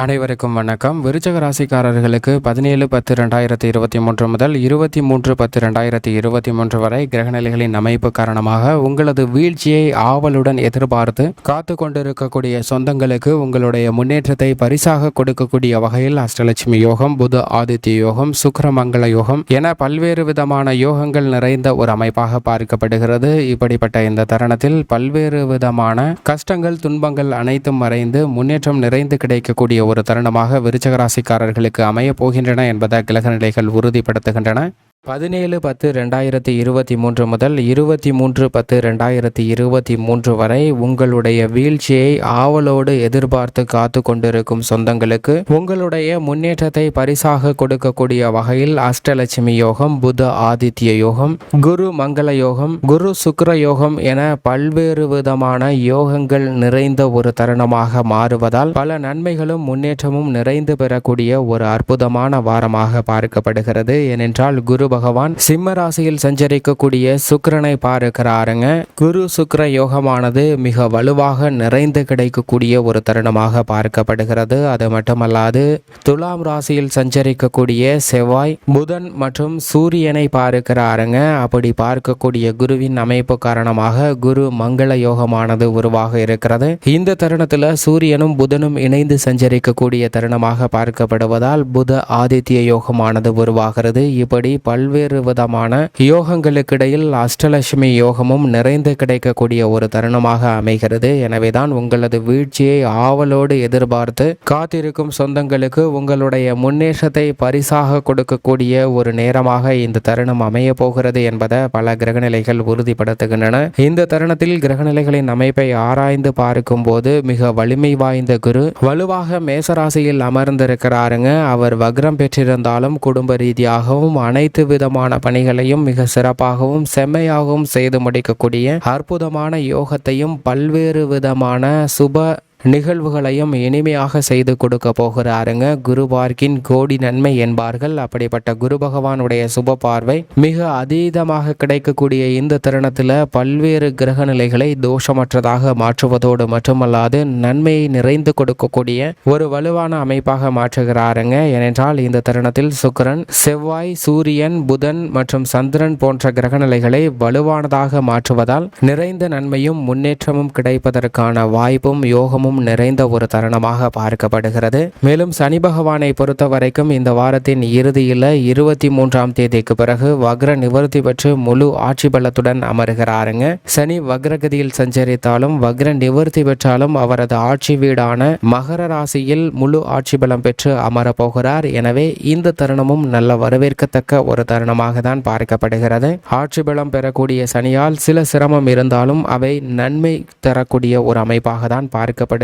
அனைவருக்கும் வணக்கம். விருச்சக ராசிக்காரர்களுக்கு 17/10/2023 முதல் 23/10/2023 வரை கிரகநிலைகளின் அமைப்பு காரணமாக உங்களது வீழ்ச்சியை ஆவலுடன் எதிர்பார்த்து காத்து கொண்டிருக்கக்கூடிய சொந்தங்களுக்கு உங்களுடைய முன்னேற்றத்தை பரிசாக கொடுக்கக்கூடிய வகையில் அஷ்டலட்சுமி யோகம், புத ஆதித்ய யோகம், சுக்கிரமங்கள யோகம் என பல்வேறு விதமான யோகங்கள் நிறைந்த ஒரு அமைப்பாக பார்க்கப்படுகிறது. இப்படிப்பட்ட இந்த தருணத்தில் பல்வேறு விதமான கஷ்டங்கள், துன்பங்கள் அனைத்தும் மறைந்து முன்னேற்றம் நிறைந்து கிடைக்கக்கூடிய ஒரு தருணமாக விருச்சக ராசிக்காரர்களுக்கு அமைய போகின்றன என்பதை கிரக நிலைகள் உறுதிப்படுத்துகின்றன. 17/10/2023 முதல் 23/10/2023 வரை உங்களுடைய வீழ்ச்சியை ஆவலோடு எதிர்பார்த்து காத்து கொண்டிருக்கும் சொந்தங்களுக்கு உங்களுடைய முன்னேற்றத்தை பரிசாக கொடுக்கக்கூடிய வகையில் அஷ்டலட்சுமி யோகம், புத ஆதித்ய யோகம், குரு மங்கள யோகம், குரு சுக்கிர யோகம் என பல்வேறு விதமான யோகங்கள் நிறைந்த ஒரு தருணமாக மாறுவதால் பல நன்மைகளும் முன்னேற்றமும் நிறைந்து பெறக்கூடிய ஒரு அற்புதமான வாரமாக பார்க்கப்படுகிறது. ஏனென்றால் குரு பகவான் சிம்ம ராசியில் சஞ்சரிக்கக்கூடிய சுக்கிரனை பார்க்கிறாருங்க. குரு சுக்கிர யோகமானது மிக வலுவாக நிறைந்து கிடைக்கக்கூடிய ஒரு தருணமாக பார்க்கப்படுகிறது. அது மட்டுமல்லாது துலாம் ராசியில் சஞ்சரிக்கக்கூடிய செவ்வாய், புதன் மற்றும் சூரியனை பார்க்கிறாருங்க. அப்படி பார்க்கக்கூடிய குருவின் அமைப்பு காரணமாக குரு மங்கள யோகமானது உருவாக இருக்கிறது. இந்த தருணத்தில் சூரியனும் புதனும் இணைந்து சஞ்சரிக்கக்கூடிய தருணமாக பார்க்கப்படுவதால் புத ஆதித்ய யோகமானது உருவாகிறது. இப்படி பல்வேறு விதமான யோகங்களுக்கிடையில் அஷ்டலட்சுமி யோகமும் நிறைந்து கிடைக்கக்கூடிய ஒரு தருணமாக அமைகிறது. எனவேதான் உங்களது வீழ்ச்சியை ஆவலோடு எதிர்பார்த்து காத்திருக்கும் சொந்தங்களுக்கு உங்களுடைய முன்னேற்றத்தை பரிசாக கொடுக்கக்கூடிய ஒரு நேரமாக இந்த தருணம் அமைய போகிறது என்பதை பல கிரகநிலைகள் உறுதிப்படுத்துகின்றன. இந்த தருணத்தில் கிரகநிலைகளின் அமைப்பை ஆராய்ந்து பார்க்கும் போது மிக வலிமை வாய்ந்த குரு வலுவாக மேசராசியில் அமர்ந்திருக்கிறாருங்க. அவர் வக்ரம் பெற்றிருந்தாலும் குடும்ப ரீதியாகவும் அனைத்து விதமான பணிகளையும் மிக சிறப்பாகவும் செம்மையாகவும் செய்து முடிக்கக்கூடிய அற்புதமான யோகத்தையும் பல்வேறு விதமான சுப நிகழ்வுகளையும் இனிமையாக செய்து கொடுக்க போகிறாருங்க. குரு பார்க்கின் கோடி நன்மை என்பார்கள். அப்படிப்பட்ட குரு பகவானுடைய சுப பார்வை மிக அதீதமாக கிடைக்கக்கூடிய இந்த தருணத்தில் பல்வேறு கிரக நிலைகளை தோஷமற்றதாக மாற்றுவதோடு மட்டுமல்லாது நன்மையை நிறைந்து கொடுக்கக்கூடிய ஒரு வலுவான அமைப்பாக மாற்றுகிறாருங்க. ஏனென்றால் இந்த தருணத்தில் சுக்கிரன், செவ்வாய், சூரியன், புதன் மற்றும் சந்திரன் போன்ற கிரக நிலைகளை வலுவானதாக மாற்றுவதால் நிறைந்த நன்மையும் முன்னேற்றமும் கிடைப்பதற்கான வாய்ப்பும் யோகமும் நிறைந்த ஒரு தருணமாக பார்க்கப்படுகிறது. மேலும் சனி பகவானை பொறுத்த வரைக்கும் இந்த வாரத்தின் இறுதியில் 23ஆம் தேதிக்கு பிறகு வக்ர நிவர்த்தி பெற்று முழு ஆட்சி பலத்துடன் அமர்கிறாருங்க. சனி வக்ரகதியில் சஞ்சரித்தாலும் வக்ர நிவர்த்தி பெற்றாலும் அவரது ஆட்சி வீடான மகர ராசியில் முழு ஆட்சி பலம் பெற்று அமரப்போகிறார். எனவே இந்த தருணமும் நல்ல வரவேற்கத்தக்க ஒரு தருணமாக தான் பார்க்கப்படுகிறது. ஆட்சி பலம் பெறக்கூடிய சனியால் சில சிரமம் இருந்தாலும் அவை நன்மை தரக்கூடிய ஒரு அமைப்பாக தான் பார்க்கப்படுகிறது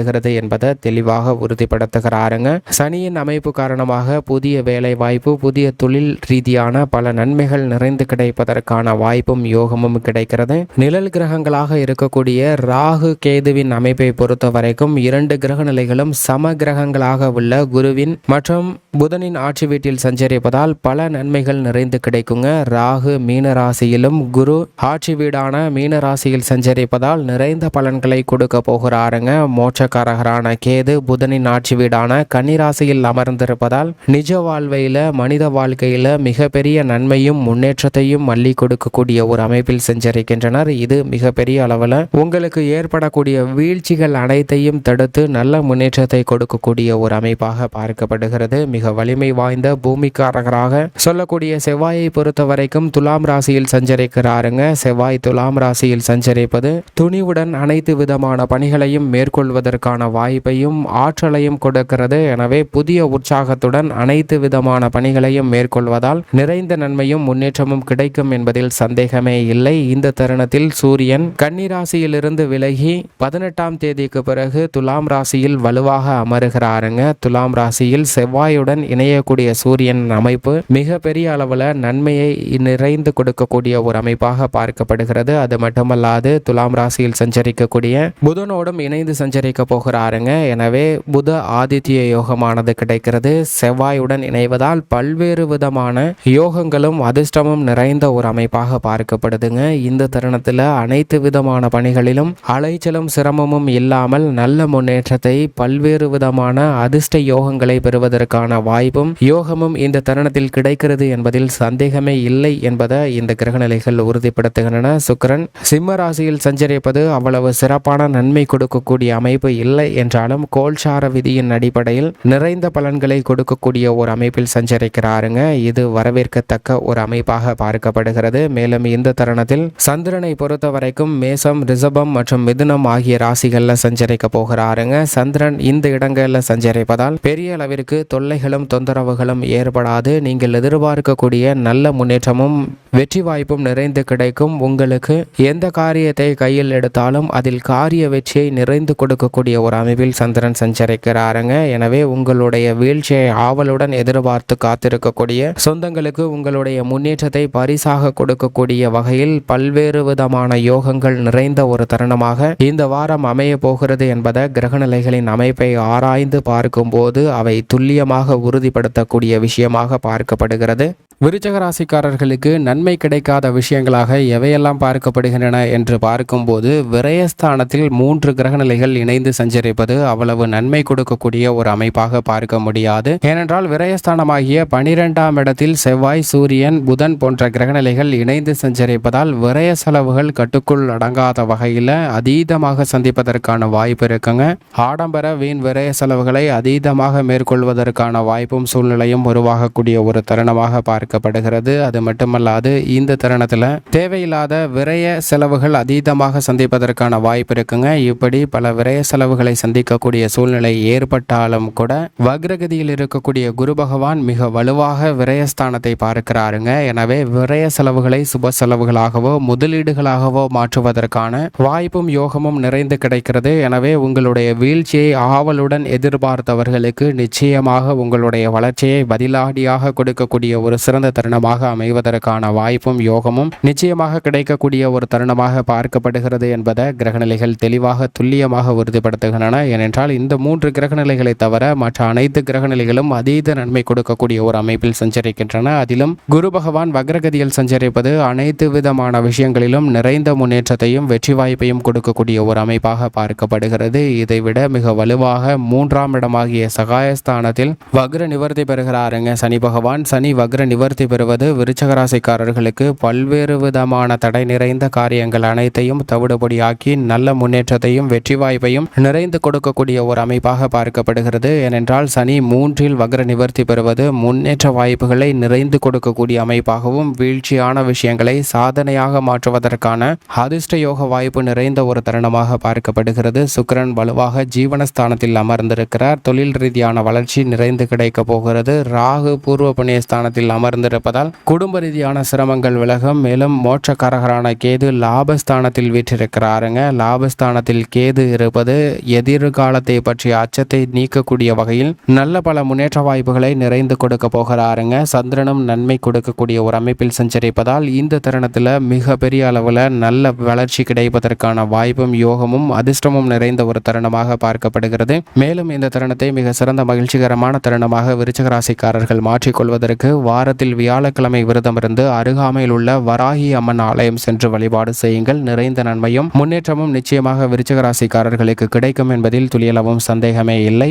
என்பதை தெளிவாக உறுதிப்படுத்துகிறாருங்க. சனியின் அமைப்பு காரணமாக புதிய வேலை வாய்ப்பு, புதிய தொழில் ரீதியான பல நன்மைகள் நிறைந்து கிடைப்பதற்கான வாய்ப்பும் யோகமும் கிடைக்கிறது. நிழல் கிரகங்களாக இருக்கக்கூடிய ராகு, கேதுவின் அமைப்பை பொறுத்த வரைக்கும் இரண்டு கிரக நிலைகளும் சம கிரகங்களாக உள்ள குருவின் மற்றும் புதனின் ஆட்சி வீட்டில் சஞ்சரிப்பதால் பல நன்மைகள் நிறைந்து கிடைக்குங்க. ராகு மீன ராசியிலும் குரு ஆட்சி வீடான மீன ராசியில் சஞ்சரிப்பதால் நிறைந்த பலன்களை கொடுக்க போகிறாருங்க. மோட்சக்காரகரான கேது புதனின் ஆட்சி வீடான கன்னிராசியில் அமர்ந்திருப்பதால் நிஜ வாழ்வையில மனித வாழ்க்கையில மிகப்பெரிய நன்மையும் முன்னேற்றத்தையும் மல்லி கொடுக்கக்கூடிய ஒரு அமைப்பில் சஞ்சரிக்கின்றனர். இது மிகப்பெரிய அளவில் உங்களுக்கு ஏற்படக்கூடிய வீழ்ச்சிகள் அனைத்தையும் தடுத்து நல்ல முன்னேற்றத்தை கொடுக்கக்கூடிய ஒரு அமைப்பாக பார்க்கப்படுகிறது. மிக வலிமை வாய்ந்த பூமிக்காரகராக சொல்லக்கூடிய செவ்வாயை பொறுத்த வரைக்கும் துலாம் ராசியில் சஞ்சரிக்கிறாருங்க. செவ்வாய் துலாம் ராசியில் சஞ்சரிப்பது துணிவுடன் அனைத்து விதமான பணிகளையும் மேற்கொள்வதற்கான வாய்ப்பையும் ஆற்றலையும் கொடுக்கிறது. எனவே புதிய உற்சாகத்துடன் அனைத்து விதமான பணிகளையும் மேற்கொள்வதால் நிறைந்த நன்மையும் முன்னேற்றமும் கிடைக்கும் என்பதில் சந்தேகமே இல்லை. இந்த தருணத்தில் சூரியன் கன்னிராசியிலிருந்து விலகி 18ஆம் தேதிக்கு பிறகு துலாம் ராசியில் வலுவாக அமருகிறாருங்க. துலாம் ராசியில் செவ்வாயுடன் இணையக்கூடிய சூரியன் அமைப்பு மிக பெரிய அளவில் நன்மையை நிறைந்து கொடுக்கக்கூடிய ஒரு அமைப்பாக பார்க்கப்படுகிறது. அது மட்டுமல்லாது துலாம் ராசியில் சஞ்சரிக்கக்கூடிய புதனோடும் இணைந்து சஞ்சரிக்க சஞ்சரிக்க போகிறாருங்க. எனவே புத ஆதித்ய யோகமானது கிடைக்கிறது. செவ்வாயுடன் இணைவதால் பல்வேறு விதமான யோகங்களும் அதிர்ஷ்டமும் நிறைந்த ஒரு அமைப்பாக பார்க்கப்படுதுங்க. இந்த தருணத்தில் அனைத்து விதமான பணிகளிலும் அலைச்சலும் சிரமமும் இல்லாமல் நல்ல முன்னேற்றத்தை, பல்வேறு விதமான அதிர்ஷ்ட யோகங்களை பெறுவதற்கான வாய்ப்பும் யோகமும் இந்த தருணத்தில் கிடைக்கிறது என்பதில் சந்தேகமே இல்லை என்பதை இந்த கிரகநிலைகள் உறுதிப்படுத்துகின்றன. சுக்கிரன் சிம்ம ராசியில் சஞ்சரிப்பது அவ்வளவு சிறப்பான நன்மை கொடுக்கக்கூடிய அமைப்பு இல்லை என்றாலும் கோல்சார விதியின் அடிப்படையில் நிறைந்த பலன்களை கொடுக்கக்கூடிய ஒரு அமைப்பில் சஞ்சரிக்கிறாருங்க. இது வரவேற்கத்தக்க ஒரு அமைப்பாக பார்க்கப்படுகிறது. மேலும் இந்த தருணத்தில் சந்திரனை பொறுத்த வரைக்கும் மேசம், ரிஷபம் மற்றும் மிதுனம் ஆகிய ராசிகள்ல சஞ்சரிக்க போகிறாருங்க. சந்திரன் இந்த இடங்களில் சஞ்சரிப்பதால் பெரிய அளவிற்கு தொல்லைகளும் தொந்தரவுகளும் ஏற்படாது. நீங்கள் எதிர்பார்க்கக்கூடிய நல்ல முன்னேற்றமும் வெற்றி வாய்ப்பும் நிறைந்து கிடைக்கும். உங்களுக்கு எந்த காரியத்தை கையில் எடுத்தாலும் அதில் காரிய வெற்றியை நிறைந்து கொடுக்கக்கூடிய ஒரு அமைப்பில் சந்திரன் சஞ்சரிக்கிறாருங்க. எனவே உங்களுடைய வீழ்ச்சியை ஆவலுடன் எதிர்பார்த்து காத்திருக்கக்கூடிய சொந்தங்களுக்கு உங்களுடைய முன்னேற்றத்தை பரிசாக கொடுக்கக்கூடிய வகையில் பல்வேறு விதமான யோகங்கள் நிறைந்த ஒரு தருணமாக இந்த வாரம் அமைய போகிறது என்பதை கிரகநிலைகளின் அமைப்பை ஆராய்ந்து பார்க்கும்போது அவை துல்லியமாக உறுதிப்படுத்தக்கூடிய விஷயமாக பார்க்கப்படுகிறது. விருச்சக ராசிக்காரர்களுக்கு நன்மை கிடைக்காத விஷயங்களாக எவையெல்லாம் பார்க்கப்படுகின்றன என்று பார்க்கும்போது விரயஸ்தானத்தில் 3 கிரகநிலைகள் இணைந்து சஞ்சரிப்பது அவ்வளவு நன்மை கொடுக்கக்கூடிய ஒரு அமைப்பாக பார்க்க முடியாது. ஏனென்றால் விரயஸ்தானமாகிய 12ஆம் இடத்தில் செவ்வாய், சூரியன், புதன் போன்ற கிரகநிலைகள் இணைந்து சஞ்சரிப்பதால் விரய செலவுகள் கட்டுக்குள் அடங்காத வகையில் அதீதமாக சந்திப்பதற்கான வாய்ப்பு இருக்குங்க. ஆடம்பர வீண் விரய செலவுகளை அதீதமாக மேற்கொள்வதற்கான வாய்ப்பும் சூழ்நிலையும் உருவாகக்கூடிய ஒரு தருணமாக பார்க்கப்படுகிறது. அது மட்டுமல்லாது இந்த தருணத்தில் தேவையில்லாத விரய செலவுகள் அதீதமாக சந்திப்பதற்கான வாய்ப்பு இருக்குங்க. இப்படி பல விரய செலவுகளை சந்திக்கக்கூடிய சூழ்நிலை ஏற்பட்டாலும் கூட வக்ரகதியில் இருக்கக்கூடிய குரு பகவான் மிக வலுவாக விரயஸ்தானத்தை பார்க்கிறாருங்க. எனவே விரய செலவுகளை சுப செலவுகளாகவோ முதலீடுகளாகவோ மாற்றுவதற்கான வாய்ப்பும் யோகமும் நிறைந்து கிடைக்கிறது. எனவே உங்களுடைய வீழ்ச்சியை ஆவலுடன் எதிர்பார்த்தவர்களுக்கு நிச்சயமாக உங்களுடைய வளர்ச்சியை பதிலாடியாக கொடுக்கக்கூடிய ஒரு சிறந்த தருணமாக அமைவதற்கான வாய்ப்பும் யோகமும் நிச்சயமாக கிடைக்கக்கூடிய ஒரு தருணமாக பார்க்கப்படுகிறது என்பதை கிரகநிலைகள் தெளிவாக துல்லியமாக உறுதிப்படுத்துகின்றன. ஏனென்றால் இந்த 3 கிரகநிலைகளை தவிர மற்ற அனைத்து கிரகநிலைகளும் அதீத நன்மை கொடுக்கக்கூடிய ஒரு அமைப்பில் சஞ்சரிக்கின்றன. அதிலும் குரு பகவான் வக்ரகதியில் சஞ்சரிப்பது அனைத்து விதமான விஷயங்களிலும் நிறைந்த முன்னேற்றத்தையும் வெற்றி வாய்ப்பையும் கொடுக்கக்கூடிய ஒரு அமைப்பாக பார்க்கப்படுகிறது. இதைவிட மிக வலுவாக 3ஆம் இடமாகிய சகாயஸ்தானத்தில் வக்ர நிவர்த்தி பெறுகிறாருங்க சனி பகவான். சனி வக்ர நிவர்த்தி பெறுவது விருச்சக ராசிக்காரர்களுக்கு பல்வேறு விதமான தடை நிறைந்த காரியங்கள் அனைத்தையும் தவிடுபடியாக்கி நல்ல முன்னேற்றத்தையும் வெற்றி வாய்ப்பையும் நிறைந்து கொடுக்கக்கூடிய ஒரு அமைப்பாக பார்க்கப்படுகிறது. ஏனென்றால் சனி 3இல் வக்ர நிவர்த்தி பெறுவது முன்னேற்ற வாய்ப்புகளை நிறைந்து கொடுக்கக்கூடிய அமைப்பாகவும் வீழ்ச்சியான விஷயங்களை சாதனையாக மாற்றுவதற்கான அதிர்ஷ்ட யோக வாய்ப்பு நிறைந்த ஒரு தருணமாக பார்க்கப்படுகிறது. சுக்கிரன் வலுவாக ஜீவனஸ்தானத்தில் அமர்ந்திருக்கிறார். தொழில் ரீதியான வளர்ச்சி நிறைந்து கிடைக்க போகிறது. ராகு பூர்வ புண்ணிய ஸ்தானத்தில் அமர்ந்திருப்பதால் குடும்ப ரீதியான சிரமங்கள் விலகும். மேலும் மோட்சக்காரகரான கேது லாபஸ்தானத்தில் வீற்றிருக்கிறாருங்க. லாபஸ்தானத்தில் கேது இருப்பது எதிர்காலத்தை பற்றிய அச்சத்தை நீக்கக்கூடிய வகையில் நல்ல பல முன்னேற்ற வாய்ப்புகளை நிறைந்து கொடுக்க போகிறாருங்க. சந்திரனும் நன்மை கொடுக்கக்கூடிய ஒரு அமைப்பில் சஞ்சரிப்பதால் இந்த தருணத்தில் மிக பெரிய அளவில் நல்ல வளர்ச்சி கிடைப்பதற்கான வாய்ப்பும் யோகமும் அதிர்ஷ்டமும் நிறைந்த ஒரு தருணமாக பார்க்கப்படுகிறது. மேலும் இந்த தருணத்தை மிக சிறந்த மகிழ்ச்சிகரமான தருணமாக விருச்சிக ராசிக்காரர்கள் மாற்றிக்கொள்வதற்கு வாரத்தில் வியாழக்கிழமை விரதம் இருந்து அருகாமையில் உள்ள வராகி அம்மன் ஆலயம் சென்று வழிபாடு செய்யுங்கள். நிறைந்த நன்மையும் முன்னேற்றமும் நிச்சயமாக விருச்சிக ராசிக்காரர்களுக்கு கிடைக்கும் என்பதில் துளியளவும் சந்தேகமே இல்லை.